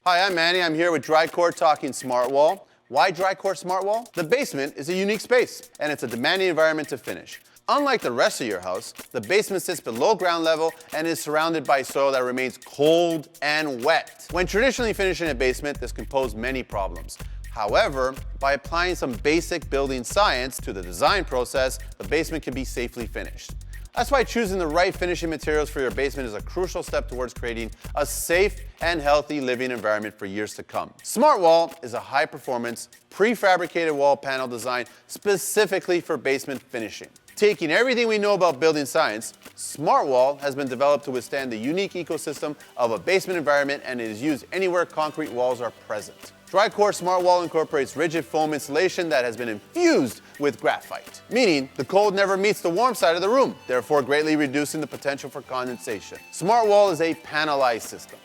Hi, I'm Manny. I'm here with Drycore talking SmartWall. Why Drycore SmartWall? The basement is a unique space, and it's a demanding environment to finish. Unlike the rest of your house, the basement sits below ground level and is surrounded by soil that remains cold and wet. When traditionally finishing a basement, this can pose many problems. However, by applying some basic building science to the design process, the basement can be safely finished. That's why choosing the right finishing materials for your basement is a crucial step towards creating a safe and healthy living environment for years to come. SmartWall is a high-performance, prefabricated wall panel designed specifically for basement finishing. Taking everything we know about building science, SmartWall has been developed to withstand the unique ecosystem of a basement environment, and it is used anywhere concrete walls are present. Drycore SmartWall incorporates rigid foam insulation that has been infused with graphite, meaning the cold never meets the warm side of the room, therefore greatly reducing the potential for condensation. SmartWall is a panelized system.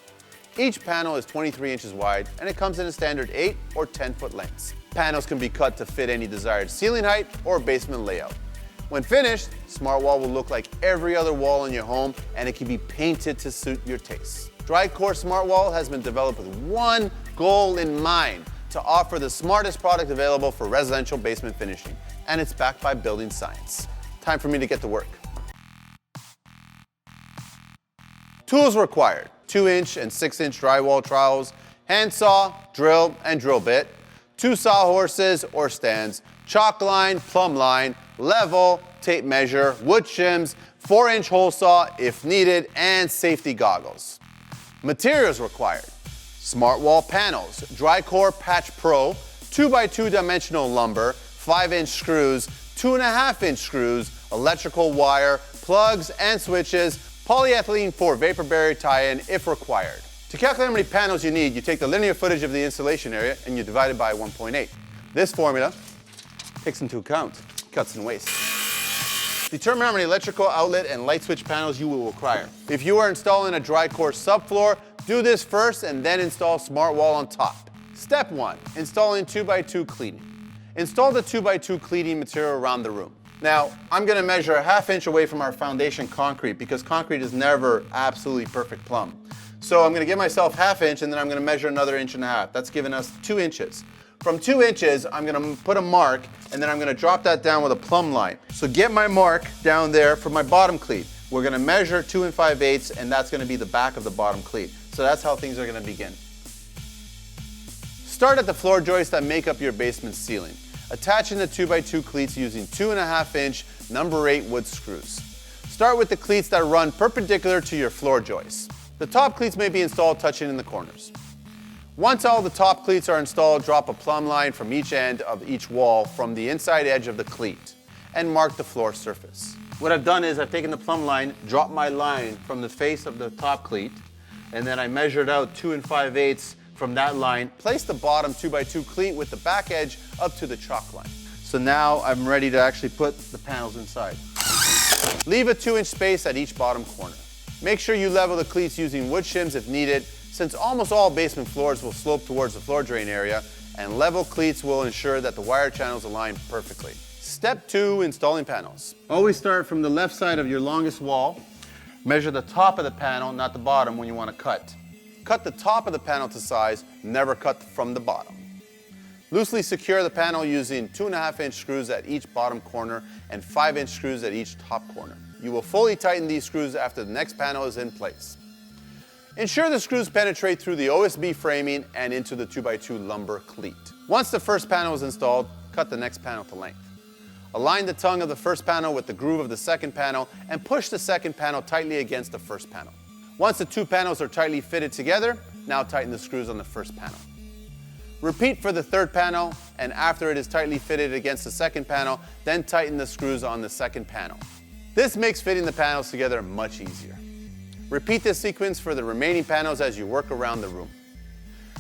Each panel is 23 inches wide, and it comes in a standard 8 or 10-foot lengths. Panels can be cut to fit any desired ceiling height or basement layout. When finished, SmartWall will look like every other wall in your home, and it can be painted to suit your tastes. Drycore SmartWall has been developed with one goal in mind: to offer the smartest product available for residential basement finishing, and it's backed by building science. Time for me to get to work. Tools required: 2-inch and 6-inch drywall trowels, handsaw, drill, and drill bit, 2 sawhorses or stands, chalk line, plumb line, level, tape measure, wood shims, 4-inch hole saw if needed, and safety goggles. Materials required: SmartWall panels, Drycore Patch Pro, 2x2 dimensional lumber, 5-inch screws, 2.5-inch screws, electrical wire, plugs and switches, polyethylene for vapor barrier tie-in if required. To calculate how many panels you need, you take the linear footage of the installation area and you divide it by 1.8. This formula takes into account cuts and wastes. Determine how many electrical outlet and light switch panels you will require. If you are installing a Drycore subfloor, do this first and then install SmartWall on top. Step 1, installing 2x2 cleaning. Install the 2x2 cleaning material around the room. Now, I'm going to measure a 1/2 inch away from our foundation concrete because concrete is never absolutely perfect plumb. So I'm going to give myself 1/2 inch and then I'm going to measure another 1.5 inches. That's giving us 2 inches. From 2 inches, I'm going to put a mark and then I'm going to drop that down with a plumb line. So get my mark down there for my bottom cleat. We're going to measure 2 5/8 and that's going to be the back of the bottom cleat. So that's how things are going to begin. Start at the floor joists that make up your basement ceiling, attaching the 2x2 cleats using 2.5-inch number 8 wood screws. Start with the cleats that run perpendicular to your floor joists. The top cleats may be installed touching in the corners. Once all the top cleats are installed, drop a plumb line from each end of each wall from the inside edge of the cleat and mark the floor surface. What I've done is I've taken the plumb line, dropped my line from the face of the top cleat, and then I measured out 2 5/8 from that line, placed the bottom 2x2 cleat with the back edge up to the chalk line. So now I'm ready to actually put the panels inside. Leave a 2-inch space at each bottom corner. Make sure you level the cleats using wood shims if needed, since almost all basement floors will slope towards the floor drain area, and level cleats will ensure that the wire channels align perfectly. Step 2, installing panels. Always start from the left side of your longest wall. Measure the top of the panel, not the bottom, when you want to cut. Cut the top of the panel to size, never cut from the bottom. Loosely secure the panel using 2.5-inch screws at each bottom corner and 5-inch screws at each top corner. You will fully tighten these screws after the next panel is in place. Ensure the screws penetrate through the OSB framing and into the 2x2 lumber cleat. Once the first panel is installed, cut the next panel to length. Align the tongue of the first panel with the groove of the second panel and push the second panel tightly against the first panel. Once the 2 panels are tightly fitted together, now tighten the screws on the first panel. Repeat for the third panel, and after it is tightly fitted against the second panel, then tighten the screws on the second panel. This makes fitting the panels together much easier. Repeat this sequence for the remaining panels as you work around the room.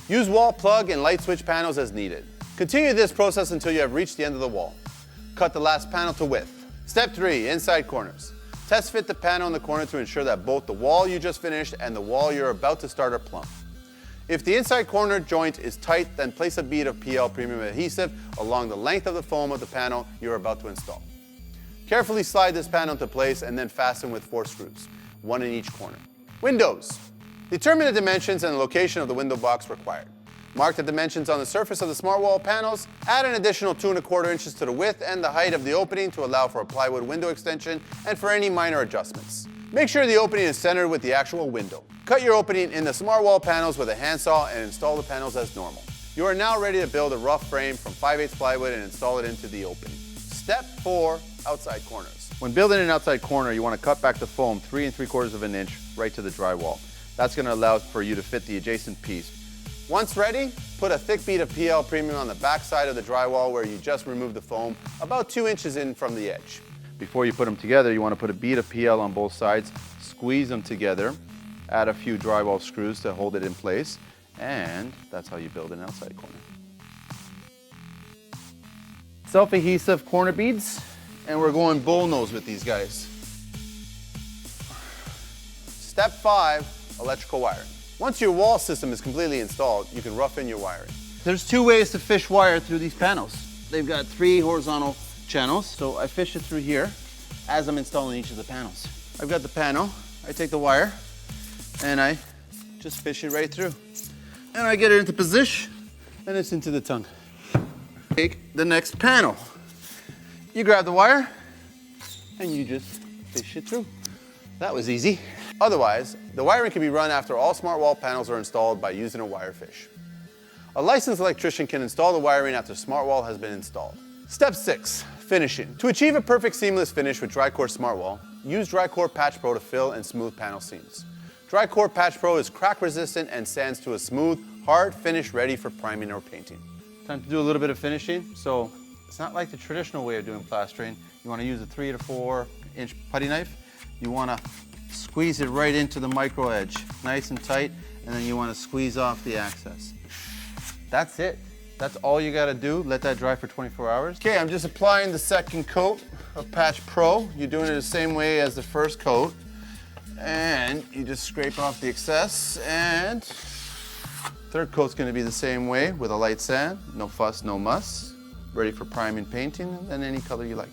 Use wall plug and light switch panels as needed. Continue this process until you have reached the end of the wall. Cut the last panel to width. Step 3, inside corners. Test fit the panel in the corner to ensure that both the wall you just finished and the wall you're about to start are plumb. If the inside corner joint is tight, then place a bead of PL premium adhesive along the length of the foam of the panel you're about to install. Carefully slide this panel into place and then fasten with 4 screws, 1 in each corner. Windows. Determine the dimensions and the location of the window box required. Mark the dimensions on the surface of the smart wall panels. Add an additional 2 1/4 inches to the width and the height of the opening to allow for a plywood window extension and for any minor adjustments. Make sure the opening is centered with the actual window. Cut your opening in the smart wall panels with a handsaw and install the panels as normal. You are now ready to build a rough frame from 5/8 plywood and install it into the opening. Step 4, outside corners. When building an outside corner, you want to cut back the foam 3 3/4 inches right to the drywall. That's going to allow for you to fit the adjacent piece. Once ready, put a thick bead of PL Premium on the back side of the drywall where you just removed the foam, about 2 inches in from the edge. Before you put them together, you want to put a bead of PL on both sides, squeeze them together, add a few drywall screws to hold it in place, and that's how you build an outside corner. Self-adhesive corner beads, and we're going bullnose with these guys. Step 5, electrical wiring. Once your wall system is completely installed, you can rough in your wiring. There's 2 ways to fish wire through these panels. They've got 3 horizontal channels, so I fish it through here as I'm installing each of the panels. I've got the panel, I take the wire, and I just fish it right through. And I get it into position, and it's into the tongue. Take the next panel. You grab the wire, and you just fish it through. That was easy. Otherwise, the wiring can be run after all smart wall panels are installed by using a wire fish. A licensed electrician can install the wiring after smart wall has been installed. Step 6, finishing. To achieve a perfect seamless finish with Drycore Smart Wall, use Drycore Patch Pro to fill and smooth panel seams. Drycore Patch Pro is crack resistant and sands to a smooth, hard finish ready for priming or painting. Time to do a little bit of finishing. So it's not like the traditional way of doing plastering. You want to use a 3 to 4 inch putty knife. You want to squeeze it right into the micro edge, nice and tight, and then you want to squeeze off the access. That's it. That's all you got to do. Let that dry for 24 hours. Okay, I'm just applying the second coat of Patch Pro. You're doing it the same way as the first coat. And you just scrape off the excess, and third coat's going to be the same way with a light sand. No fuss, no muss. Ready for priming, painting, and any color you like.